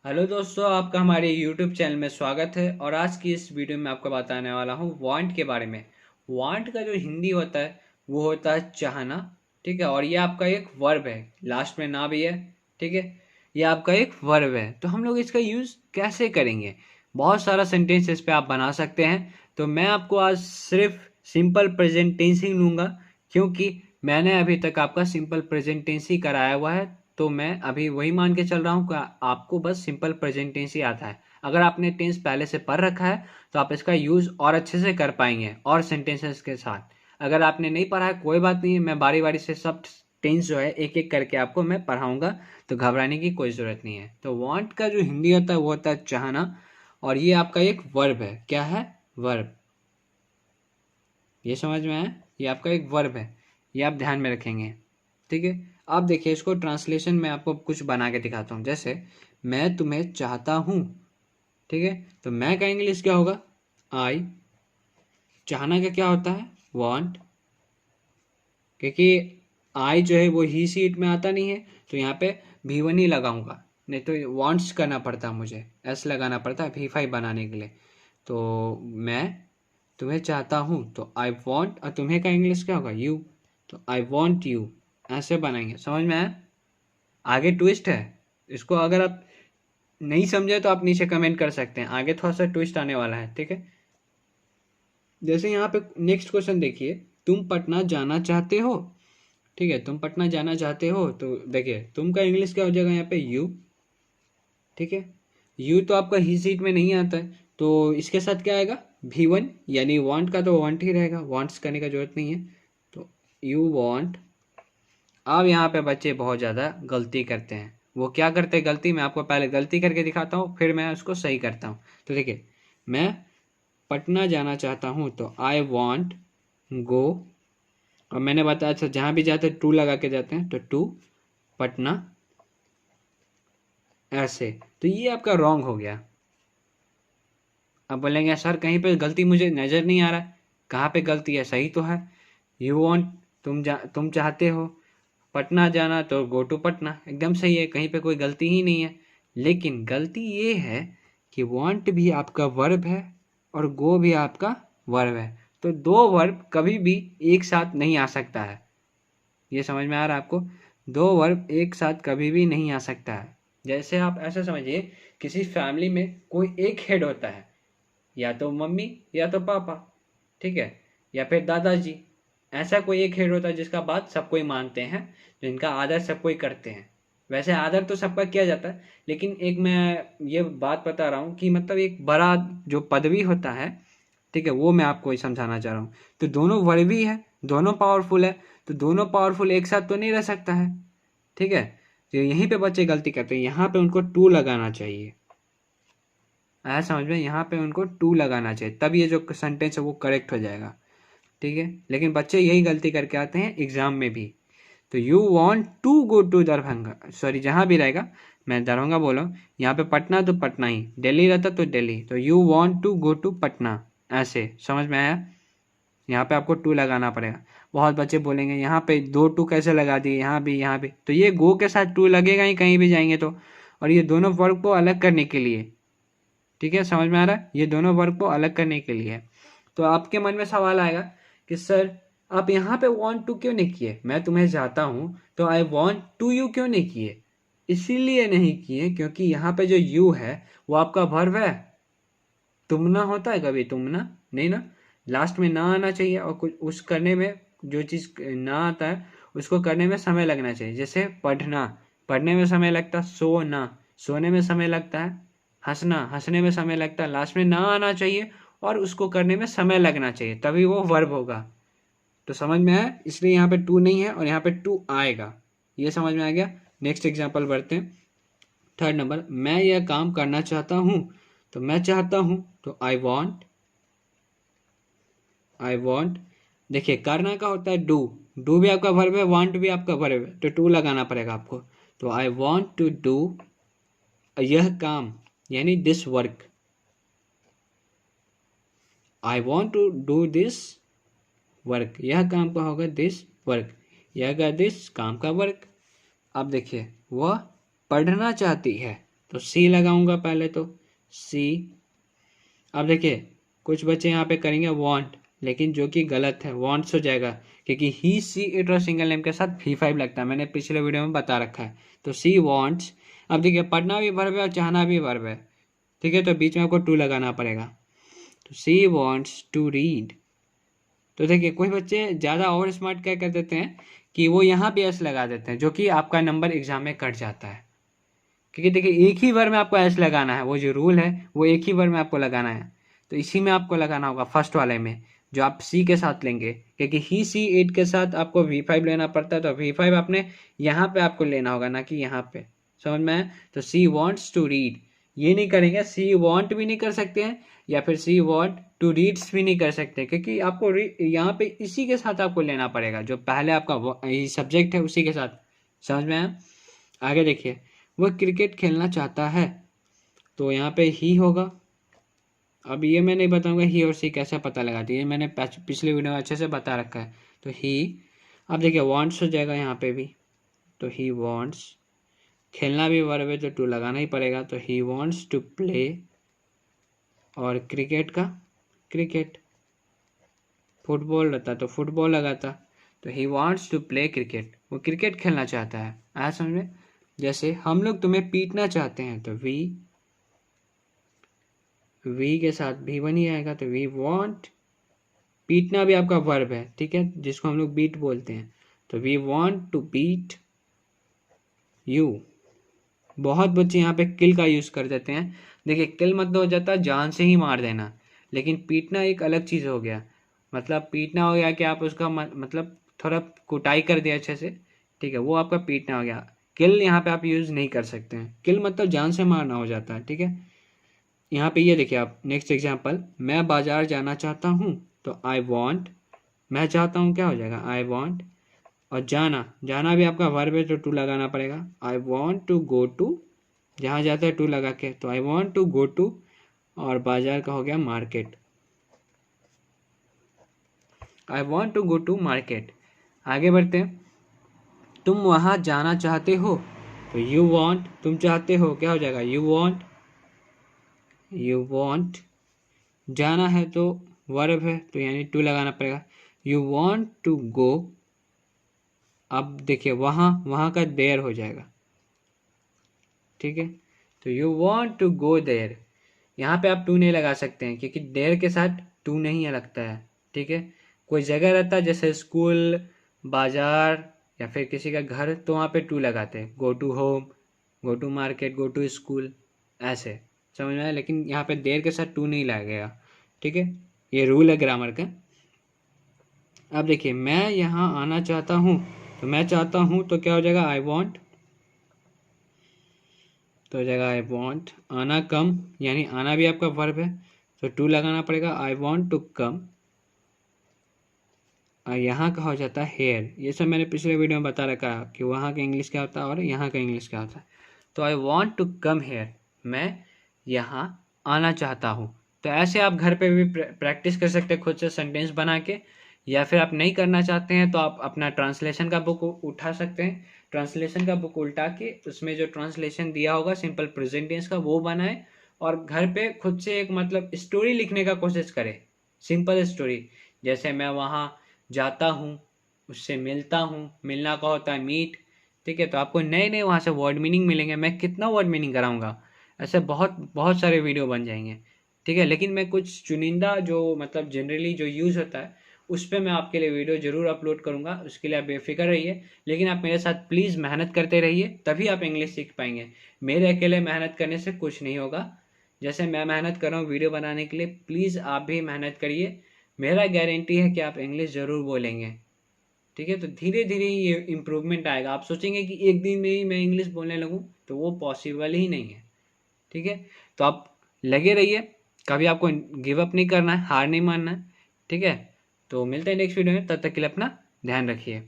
Hello दोस्तों, आपका हमारे YouTube चैनल में स्वागत है। और आज की इस वीडियो में आपको बताने वाला हूँ वांट के बारे में। वांट का जो हिंदी होता है वो होता है चाहना। ठीक है, और ये आपका एक वर्ब है, लास्ट में ना भी है। ठीक है, ये आपका एक वर्ब है। तो हम लोग इसका यूज़ कैसे करेंगे? बहुत सारा सेंटेंस इस पे आप बना सकते हैं। तो मैं आपको आज सिर्फ सिंपल प्रेजेंट टेंस ही लूँगा, क्योंकि मैंने अभी तक आपका सिंपल प्रेजेंट टेंस ही कराया हुआ है। तो मैं अभी वही मान के चल रहा हूँ कि आपको बस सिंपल प्रेजेंट टेंस ही आता है। अगर आपने टेंस पहले से पढ़ रखा है तो आप इसका यूज़ और अच्छे से कर पाएंगे और सेंटेंसेस के साथ। अगर आपने नहीं पढ़ा है कोई बात नहीं है, मैं बारी बारी से सब टेंस जो है एक एक करके आपको मैं पढ़ाऊंगा, तो घबराने की कोई ज़रूरत नहीं है। तो वांट का जो हिंदी होता है वो होता है चाहना, और ये आपका एक वर्ब है। क्या है? वर्ब। ये समझ में आया? ये आपका एक वर्ब है, ये आप ध्यान में रखेंगे। ठीक है, आप देखिए इसको ट्रांसलेशन में आपको कुछ बना के दिखाता हूँ। जैसे मैं तुम्हें चाहता हूँ। ठीक है, तो मैं का इंग्लिश क्या होगा? आई। चाहना का क्या होता है? वांट। क्योंकि आई जो है वो ही सीट में आता नहीं है, तो यहाँ पे V1 ही लगाऊंगा, नहीं तो वांट्स करना पड़ता है, मुझे एस लगाना पड़ता है V5 बनाने के लिए। तो मैं तुम्हें चाहता हूँ तो आई वॉन्ट, और तुम्हें का इंग्लिश क्या होगा? यू। तो आई वॉन्ट यू, ऐसे बनाएंगे। समझ में आया? आगे ट्विस्ट है, इसको अगर आप नहीं समझे तो आप नीचे कमेंट कर सकते हैं, आगे थोड़ा सा ट्विस्ट आने वाला है। ठीक है, जैसे यहाँ पे नेक्स्ट क्वेश्चन देखिए, तुम पटना जाना चाहते हो। ठीक है, तुम पटना जाना चाहते हो, तो देखिए तुम का इंग्लिश क्या हो जाएगा यहाँ पे? यू। ठीक है, यू तो आपका ही सीट में नहीं आता है, तो इसके साथ क्या आएगा? V1, यानी वांट का तो वांट ही रहेगा, वांट्स करने का जरूरत नहीं है। तो यू वांट। अब यहाँ पे बच्चे बहुत ज़्यादा गलती करते हैं। वो क्या करते हैं गलती? मैं आपको पहले गलती करके दिखाता हूँ, फिर मैं उसको सही करता हूँ। तो देखिए, मैं पटना जाना चाहता हूँ तो आई वॉन्ट गो, और मैंने बताया था जहाँ भी जाते हैं टू लगा के जाते हैं, तो टू पटना, ऐसे। तो ये आपका रॉन्ग हो गया। अब बोलेंगे सर कहीं पे गलती मुझे नज़र नहीं आ रहा है, कहाँ पे गलती है? सही तो है। यू वॉन्ट, तुम चाहते हो पटना जाना, तो गो टू पटना, एकदम सही है, कहीं पे कोई गलती ही नहीं है। लेकिन गलती ये है कि वांट भी आपका वर्ब है और गो भी आपका वर्ब है, तो दो वर्ब कभी भी एक साथ नहीं आ सकता है। ये समझ में आ रहा है आपको? दो वर्ब एक साथ कभी भी नहीं आ सकता है। जैसे आप ऐसा समझिए, किसी फैमिली में कोई एक हेड होता है, या तो मम्मी या तो पापा। ठीक है, या फिर दादाजी। ऐसा कोई एक हेड होता है जिसका बात सब कोई मानते हैं, जिनका आदर सब कोई करते हैं। वैसे आदर तो सबका किया जाता है, लेकिन एक मैं ये बात बता रहा हूँ कि मतलब एक बड़ा जो पदवी होता है, ठीक है, वो मैं आपको समझाना चाह रहा हूँ। तो दोनों वर्बी है, दोनों पावरफुल है, तो दोनों पावरफुल एक साथ तो नहीं रह सकता है। ठीक है, तो यहीं पे बच्चे गलती करते हैं, यहाँ पे उनको टू लगाना चाहिए। आया समझ में? यहाँ पे उनको टू लगाना चाहिए, तब ये जो सेंटेंस है वो करेक्ट हो जाएगा। ठीक है, लेकिन बच्चे यही गलती करके आते हैं एग्जाम में भी। तो you want to go to Darbhanga, sorry जहाँ भी रहेगा, मैं दरभंगा बोला हूँ, यहाँ पे पटना तो पटना ही, दिल्ली रहता तो दिल्ली, तो you want to go to Patna, ऐसे। समझ में आया? यहाँ पे आपको टू लगाना पड़ेगा। बहुत बच्चे बोलेंगे यहाँ पे दो टू कैसे लगा दिए, यहाँ भी यहाँ भी, तो ये गो के साथ टू लगेगा ही कहीं भी जाएंगे तो। और ये दोनों वर्ग को अलग करने के लिए। ठीक है, समझ में आ रहा है? ये दोनों वर्ग को अलग करने के लिए। तो आपके मन में सवाल आएगा कि सर आप यहाँ पे वांट टू क्यों नहीं किए? मैं तुम्हें चाहता हूँ तो आई वांट टू यू क्यों नहीं किए? इसीलिए नहीं किए क्योंकि यहाँ पे जो यू है वो आपका वर्ब है। तुमना होता है कभी? तुमना नहीं ना, लास्ट में ना आना चाहिए, और कुछ उस करने में जो चीज़ ना आता है उसको करने में समय लगना चाहिए। जैसे पढ़ना, पढ़ने में समय लगता है। सोना, सोने में समय लगता है। हंसना, हंसने में समय लगता है। लास्ट में ना आना चाहिए और उसको करने में समय लगना चाहिए, तभी वो वर्ब होगा। तो समझ में आया? इसलिए यहाँ पे टू नहीं है और यहाँ पे टू आएगा। ये समझ में आ गया? नेक्स्ट एग्जाम्पल बढ़ते हैं। थर्ड नंबर, मैं यह काम करना चाहता हूँ, तो मैं चाहता हूँ तो आई वॉन्ट। आई वॉन्ट, देखिए करना का होता है डू, डू भी आपका वर्ब है, वांट भी आपका वर्ब है, तो टू लगाना पड़ेगा आपको। तो आई वॉन्ट टू डू, यह काम यानी this work, I want to do this work, यह काम का होगा दिस वर्क, यह का दिस काम का वर्क। अब देखिए वह पढ़ना चाहती है, तो सी लगाऊंगा पहले तो सी। अब देखिए कुछ बच्चे यहाँ पे करेंगे वांट, लेकिन जो कि गलत है, वांट्स हो जाएगा क्योंकि ही सी इट और सिंगल नेम के साथ V5 लगता है, मैंने पिछले वीडियो में बता रखा है। तो सी वांट्स। अब देखिए पढ़ना भी वर्ब है और चाहना भी वर्ब है, ठीक है, तो बीच में आपको टू लगाना पड़ेगा। तो सी वांट्स टू रीड। तो देखिए कोई बच्चे ज़्यादा ओवर स्मार्ट क्या कर देते हैं कि वो यहाँ पे एस लगा देते हैं, जो कि आपका नंबर एग्जाम में कट जाता है। क्योंकि देखिए एक ही वर्ड में आपको एस लगाना है, वो जो रूल है वो एक ही वर्ड में आपको लगाना है। तो इसी में आपको लगाना होगा फर्स्ट वाले में, जो आप सी के साथ लेंगे, क्योंकि ही सी इट के साथ आपको V5 लेना पड़ता है। तो V5 आपने यहाँ पे आपको लेना होगा, ना कि यहाँ पे। समझ में आया? तो सी वॉन्ट्स टू रीड ये नहीं करेंगे, सी वॉन्ट भी नहीं कर सकते हैं या फिर सी वॉन्ट टू रीड्स भी नहीं कर सकते, क्योंकि आपको यहाँ पे इसी के साथ आपको लेना पड़ेगा, जो पहले आपका सब्जेक्ट है उसी के साथ। समझ में आया? आगे देखिए, वह क्रिकेट खेलना चाहता है, तो यहाँ पे ही होगा। अब ये मैं नहीं बताऊंगा ही और सी कैसे पता लगाती है, ये मैंने पिछले वीडियो में अच्छे से बता रखा है। तो ही। अब देखिए वांट्स हो जाएगा यहाँ पे भी, तो ही वांट्स। खेलना भी वर्ब है तो टू लगाना ही पड़ेगा, तो ही वांट्स टू प्ले। और क्रिकेट का क्रिकेट, फुटबॉल रहता तो फुटबॉल लगाता, तो he wants to play cricket, वो क्रिकेट खेलना चाहता है। आया समझ में? जैसे हम लोग तुम्हें पीटना चाहते हैं, तो वी के साथ भी बनी आएगा, तो वी वांट। पीटना भी आपका वर्ब है, ठीक है, जिसको हम लोग बीट बोलते हैं, तो we want to beat you. बहुत बच्चे यहाँ पे किल का यूज कर देते हैं। देखिए किल मतलब हो जाता है जान से ही मार देना, लेकिन पीटना एक अलग चीज हो गया। मतलब पीटना हो गया कि आप उसका मतलब थोड़ा कुटाई कर दिया अच्छे से, ठीक है, वो आपका पीटना हो गया। किल यहाँ पे आप यूज नहीं कर सकते हैं, किल मतलब जान से मारना हो जाता है, ठीक है। यहाँ पे ये देखिए आप नेक्स्ट एग्जाम्पल, मैं बाजार जाना चाहता हूँ, तो आई वॉन्ट। मैं चाहता हूँ क्या हो जाएगा, आई वॉन्ट। और जाना, जाना भी आपका वर्ब है तो टू लगाना पड़ेगा। I want to go to, जहाँ जाते हैं टू लगा के, तो I want to go to. और बाजार का हो गया market, I want to go to market. आगे बढ़ते हैं, तुम वहाँ जाना चाहते हो, तो यू वॉन्ट। तुम चाहते हो क्या हो जाएगा, यू वॉन्ट। You want. जाना है तो वर्ब है तो यानी टू लगाना पड़ेगा, यू वॉन्ट टू गो। अब देखिए वहाँ, वहाँ का देयर हो जाएगा, ठीक है, तो you want to go there. यहाँ पे आप टू नहीं लगा सकते हैं क्योंकि देयर के साथ टू नहीं लगता है, ठीक है। कोई जगह रहता है जैसे स्कूल, बाजार या फिर किसी का घर, तो वहाँ पे टू लगाते हैं, go to home, go to market, go to school, ऐसे। समझ में आया? लेकिन यहाँ पे देयर के साथ टू नहीं लगेगा, ठीक है, ये रूल है ग्रामर का। अब देखिए मैं यहाँ आना चाहता हूँ, तो मैं चाहता हूँ तो क्या हो जाएगा, आई वॉन्ट। तो हो जाएगा आई वॉन्ट। आना कम, यानी आना भी आपका वर्ब है तो टू लगाना पड़ेगा, आई वॉन्ट टू कम। और यहाँ का हो जाता है हेयर। ये सब मैंने पिछले वीडियो में बता रखा है कि वहाँ का इंग्लिश क्या होता है और यहाँ का इंग्लिश क्या होता है। तो I want to come here, मैं यहाँ आना चाहता हूँ। तो ऐसे आप घर पे भी प्रैक्टिस कर सकते हैं खुद से सेंटेंस बना के, या फिर आप नहीं करना चाहते हैं तो आप अपना ट्रांसलेशन का बुक उठा सकते हैं। ट्रांसलेशन का बुक उल्टा के उसमें जो ट्रांसलेशन दिया होगा सिंपल प्रेजेंट टेंस का, वो बनाए और घर पे खुद से एक मतलब स्टोरी लिखने का कोशिश करें, सिंपल स्टोरी। जैसे मैं वहाँ जाता हूँ, उससे मिलता हूँ, मिलना का होता है मीट, ठीक है। तो आपको नए नए वहाँ से वर्ड मीनिंग मिलेंगे। मैं कितना वर्ड मीनिंग कराऊंगा, ऐसे बहुत बहुत सारे वीडियो बन जाएंगे, ठीक है। लेकिन मैं कुछ चुनिंदा जो मतलब जनरली जो यूज़ होता है उस पर मैं आपके लिए वीडियो जरूर अपलोड करूंगा, उसके लिए आप बेफिक्र रहिए। लेकिन आप मेरे साथ प्लीज़ मेहनत करते रहिए, तभी आप इंग्लिश सीख पाएंगे। मेरे अकेले मेहनत करने से कुछ नहीं होगा। जैसे मैं मेहनत कर रहा हूँ वीडियो बनाने के लिए, प्लीज़ आप भी मेहनत करिए। मेरा गारंटी है कि आप इंग्लिश ज़रूर बोलेंगे, ठीक है। तो धीरे धीरे ये इम्प्रूवमेंट आएगा। आप सोचेंगे कि एक दिन में ही मैं इंग्लिश बोलने लगूँ, तो वो पॉसिबल ही नहीं है, ठीक है। तो आप लगे रहिए, कभी आपको गिव अप नहीं करना है, हार नहीं मानना है, ठीक है। तो मिलते हैं नेक्स्ट वीडियो में, तब तक के लिए अपना ध्यान रखिए।